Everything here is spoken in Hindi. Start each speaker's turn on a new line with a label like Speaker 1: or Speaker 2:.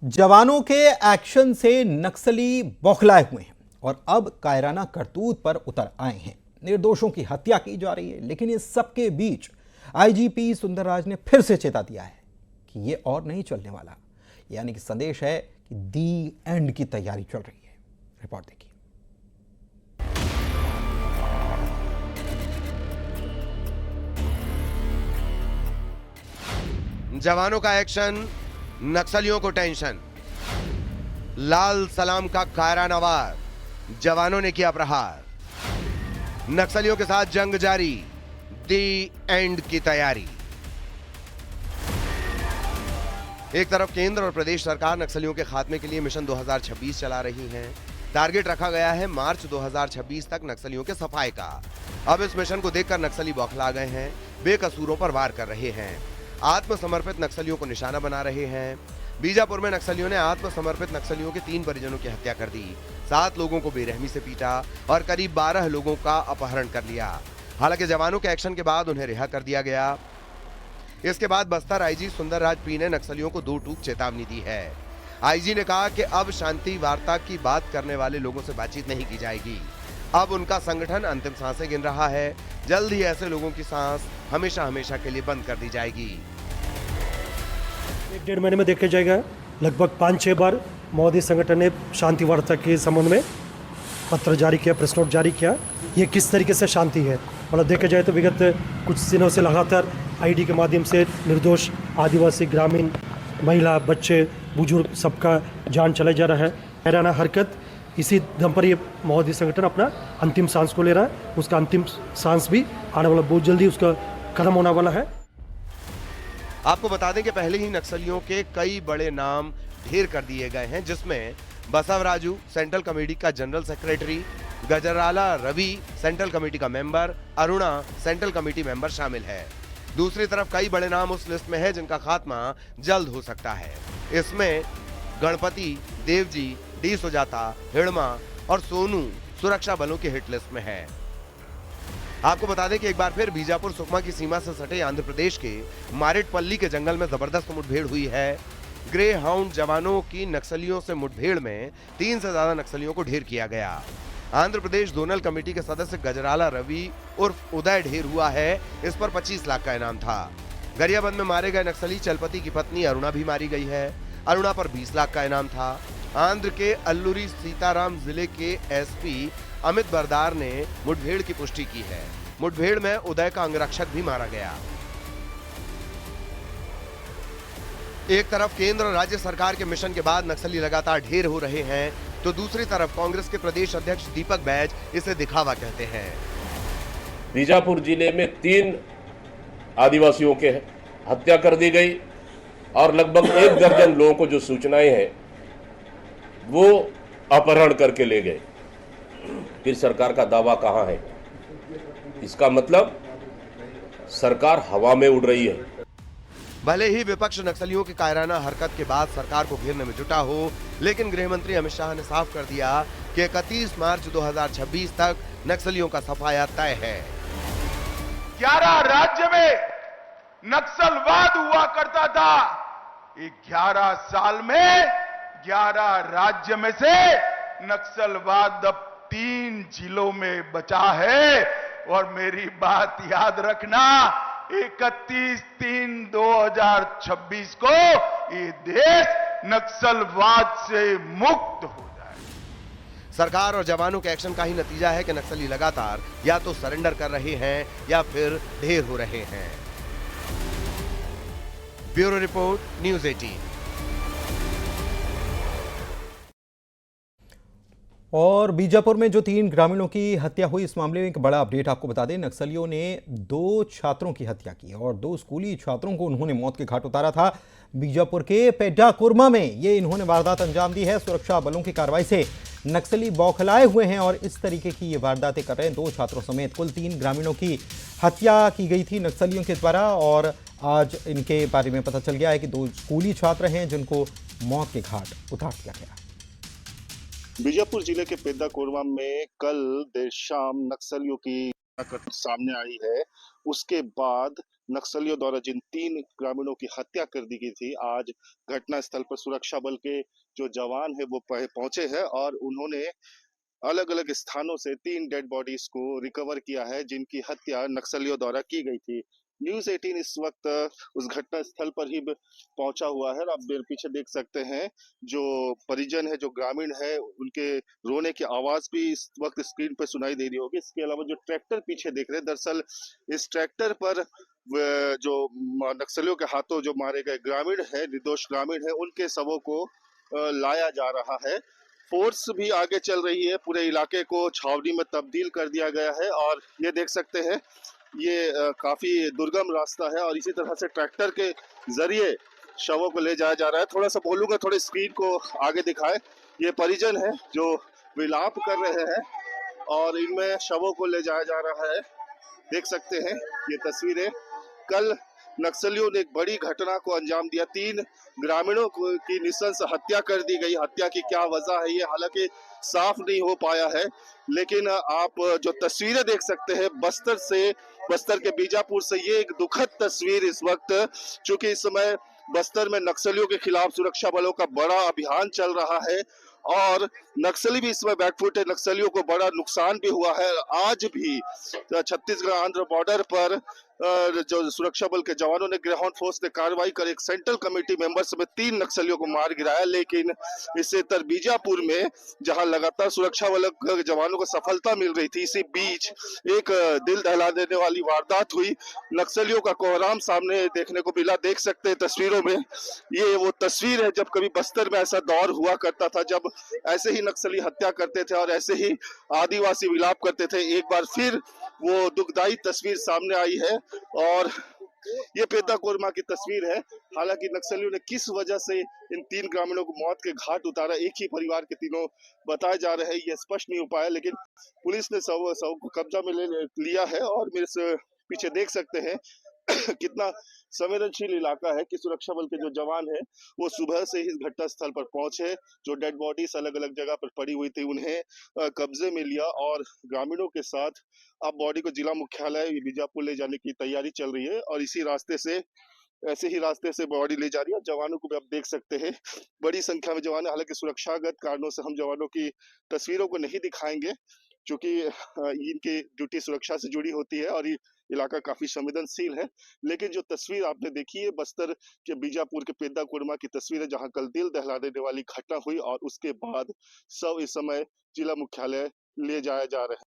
Speaker 1: जवानों के एक्शन से नक्सली बौखलाए हुए हैं और अब कायराना करतूत पर उतर आए हैं। निर्दोषों की हत्या की जा रही है, लेकिन इस सबके बीच आईजीपी सुंदरराज ने फिर से चेता दिया है कि ये और नहीं चलने वाला। यानी कि संदेश है कि दी एंड की तैयारी चल रही है। रिपोर्ट देखिए।
Speaker 2: जवानों का एक्शन, नक्सलियों को टेंशन। लाल सलाम का कायराना वार, जवानों ने किया प्रहार। नक्सलियों के साथ जंग जारी, दी एंड की तैयारी। एक तरफ केंद्र और प्रदेश सरकार नक्सलियों के खात्मे के लिए मिशन 2026 चला रही हैं। टारगेट रखा गया है मार्च 2026 तक नक्सलियों के सफाई का। अब इस मिशन को देखकर नक्सली बौखला गए हैं, बेकसूरों पर वार कर रहे हैं, आत्मसमर्पित नक्सलियों को निशाना बना रहे हैं। बीजापुर में नक्सलियों ने आत्मसमर्पित नक्सलियों के 3 परिजनों की हत्या कर दी, 7 लोगों को बेरहमी से पीटा और करीब 12 लोगों का अपहरण कर लिया। हालांकि जवानों के एक्शन के बाद उन्हें रिहा कर दिया गया। इसके बाद बस्तर आईजी सुंदरराज पी ने नक्सलियों को 2 टूक चेतावनी दी है। आईजी ने कहा कि अब शांति वार्ता की बात करने वाले लोगों से बातचीत नहीं की जाएगी। अब उनका संगठन अंतिम सांसें गिन रहा है। जल्द ही ऐसे लोगों की सांस हमेशा हमेशा के लिए बंद कर दी जाएगी।
Speaker 3: 1-1.5 महीने में देखा जाएगा। लगभग 5-6 बार मोदी संगठन ने शांति वार्ता के संबंध में पत्र जारी किया, प्रेस नोट जारी किया। ये किस तरीके से शांति है, मतलब देखा जाए तो विगत कुछ दिनों से लगातार आईडी के माध्यम से निर्दोष आदिवासी, ग्रामीण, महिला, बच्चे, बुजुर्ग सबका जान चला जा रहा है। हैराना हरकत, इसी दम पर ये मोदी संगठन अपना अंतिम सांस को ले रहा है। उसका अंतिम सांस भी आने वाला बहुत जल्दी उसका खत्म होने वाला है।
Speaker 2: आपको बता दें कि पहले ही नक्सलियों के कई बड़े नाम ढेर कर दिए गए हैं, जिसमें बसवराजू सेंट्रल कमेटी का general secretary, Gajrala Ravi central committee का member, Aruna central committee member शामिल है। दूसरी तरफ कई बड़े नाम उस लिस्ट में है जिनका खात्मा जल्द हो सकता है। इसमें गणपति, देवजी, डी सुजाता, हिड़मा और सोनू सुरक्षा बलों की हिट लिस्ट में है। आपको बता दें कि एक बार फिर बीजापुर सुकमा की सीमा से सटे आंध्र प्रदेश के मारेटपल्ली के जंगल में जबरदस्त मुठभेड़ हुई है। ग्रे हाउंड जवानों की नक्सलियों से मुठभेड़ में 3 से ज्यादा नक्सलियों को ढेर किया गया। आंध्र प्रदेश जोनल कमेटी के सदस्य गजराला रवि उर्फ उदय ढेर हुआ है। इस पर 25 लाख का इनाम था। गरियाबंद में मारे गए नक्सली चलपति की पत्नी अरुणा भी मारी गई है। अरुणा पर 20 लाख का इनाम था। आंध्र के अल्लूरी सीताराम जिले के एसपी अमित बरदार ने मुठभेड़ की पुष्टि की है। मुठभेड़ में उदय का अंगरक्षक भी मारा गया। एक तरफ केंद्र और राज्य सरकार के मिशन के बाद नक्सली लगातार ढेर हो रहे हैं, तो दूसरी तरफ कांग्रेस के प्रदेश अध्यक्ष दीपक बैज इसे दिखावा कहते हैं।
Speaker 4: बीजापुर जिले में 3 आदिवासियों के हत्या कर दी गई और लगभग 1 दर्जन लोगों को जो सूचनाएं हैं वो अपहरण करके ले गए। फिर सरकार का दावा कहां है? इसका मतलब सरकार हवा में उड़ रही है।
Speaker 2: भले ही विपक्ष नक्सलियों की कायराना हरकत के बाद सरकार को घेरने में जुटा हो, लेकिन गृह मंत्री अमित शाह ने साफ कर दिया कि 31 मार्च 2026 तक नक्सलियों का सफाया तय है।
Speaker 5: 11 राज्य में नक्सलवाद हुआ करता था। 11 साल में 11 राज्य में से नक्सलवाद अब 3 जिलों में बचा है। और मेरी बात याद रखना, 31/3/2026 को ये देश नक्सलवाद से मुक्त हो जाए।
Speaker 2: सरकार और जवानों के एक्शन का ही नतीजा है कि नक्सली लगातार या तो सरेंडर कर रहे हैं या फिर ढेर हो रहे हैं। Bureau report, news 18।
Speaker 1: और बीजापुर में जो 3 ग्रामीणों की हत्या हुई, इस मामले में एक बड़ा अपडेट आपको बता दें। नक्सलियों ने 2 छात्रों की हत्या की और 2 स्कूली छात्रों को उन्होंने मौत के घाट उतारा था। बीजापुर के पेड्डाकुर्मा में ये इन्होंने वारदात अंजाम दी है। सुरक्षा बलों की कार्रवाई से नक्सली बौखलाए हुए हैं और इस तरीके की ये वारदातें कर रहे हैं। 2 छात्रों समेत कुल 3 ग्रामीणों की हत्या की गई थी नक्सलियों के द्वारा और आज इनके बारे में पता चल गया है कि 2 स्कूली छात्र हैं जिनको मौत के घाट उतार दिया गया।
Speaker 6: बीजापुर जिले के पेड्डाकुर्मा में कल देर शाम नक्सलियों की सामने आई है। उसके बाद नक्सलियों द्वारा जिन 3 ग्रामीणों की हत्या कर दी गई थी, आज घटना स्थल पर सुरक्षा बल के जो जवान है वो पहुंचे हैं और उन्होंने अलग अलग स्थानों से 3 डेड बॉडीज को रिकवर किया है, जिनकी हत्या नक्सलियों द्वारा की गई थी। न्यूज 18 इस वक्त उस घटना स्थल पर ही पहुंचा हुआ है और आप मेरे पीछे देख सकते हैं जो परिजन है, जो ग्रामीण है, उनके रोने की आवाज भी इस वक्त स्क्रीन पर सुनाई दे रही होगी। इसके अलावा जो ट्रैक्टर पीछे देख रहे हैं, दरअसल इस ट्रैक्टर पर जो नक्सलियों के हाथों जो मारे गए ग्रामीण है, निर्दोष ग्रामीण है, उनके शवों को लाया जा रहा है। फोर्स भी आगे चल रही है, पूरे इलाके को छावनी में तब्दील कर दिया गया है और ये देख सकते हैं ये काफी दुर्गम रास्ता है और इसी तरह से ट्रैक्टर के जरिए शवों को ले जाया जा रहा है। थोड़ा सा बोलूंगा, थोड़े स्क्रीन को आगे दिखाए। ये परिजन है जो विलाप कर रहे हैं और इनमें शवों को ले जाया जा रहा है। देख सकते हैं ये तस्वीरें। कल नक्सलियों ने एक बड़ी घटना को अंजाम दिया, 3 ग्रामीणों की निशंस हत्या कर दी गई। हत्या की क्या वजह है ये हालांकि साफ नहीं हो पाया है, लेकिन आप जो तस्वीरें देख सकते हैं बस्तर के बीजापुर से, ये एक दुखद तस्वीर इस वक्त, चूंकि इस समय बस्तर में नक्सलियों के खिलाफ सुरक्षा बलों का बड़ा अभियान चल रहा है और नक्सली भी इस समय बैकफुट है। नक्सलियों को बड़ा नुकसान भी हुआ है। आज भी छत्तीसगढ़ आंध्र बॉर्डर पर जो सुरक्षा बल के जवानों ने, ग्राउंड फोर्स ने कार्रवाई कर एक सेंट्रल कमेटी मेंबर समेत 3 नक्सलियों को मार गिराया। लेकिन इससे उत्तर बीजापुर में जहां लगातार सुरक्षा बल के जवानों को सफलता मिल रही थी, इसी बीच एक दिल दहला देने वाली वारदात हुई। नक्सलियों का कोहराम सामने देखने को मिला। देख सकते हैं तस्वीरों में, ये वो तस्वीर है जब कभी बस्तर में ऐसा दौर हुआ करता था, जब ऐसे ही नक्सली हत्या करते थे और ऐसे ही आदिवासी विलाप करते थे। एक बार फिर वो दुखदाई तस्वीर सामने आई है और ये पेद्दा कोरमा की तस्वीर है। हालांकि नक्सलियों ने किस वजह से इन 3 ग्रामीणों को मौत के घाट उतारा, एक ही परिवार के तीनों बताए जा रहे हैं, ये स्पष्ट नहीं हो पाया। लेकिन पुलिस ने शव को कब्जा में ले लिया है और मेरे से पीछे देख सकते हैं कितना संवेदनशील इलाका है कि सुरक्षा बल के जो जवान है वो सुबह से ही घटना स्थल पर पहुंचे। जो डेड बॉडीज अलग अलग जगह पर पड़ी हुई थी उन्हें कब्जे में लिया और ग्रामीणों के साथ अब बॉडी को जिला मुख्यालय बीजापुर ले जाने की तैयारी चल रही है और इसी रास्ते से, ऐसे ही रास्ते से बॉडी ले जा रही है। जवानों को भी आप देख सकते हैं, बड़ी संख्या में जवान है। हालांकि सुरक्षागत कारणों से हम जवानों की तस्वीरों को नहीं दिखाएंगे, क्योंकि इनकी ड्यूटी सुरक्षा से जुड़ी होती है और ये इलाका काफी संवेदनशील है। लेकिन जो तस्वीर आपने देखी है बस्तर के बीजापुर के पेद्दा कोरमा की तस्वीर है, जहां कल दिल दहला देने वाली घटना हुई और उसके बाद सब इस समय जिला मुख्यालय ले जाया जा रहा है।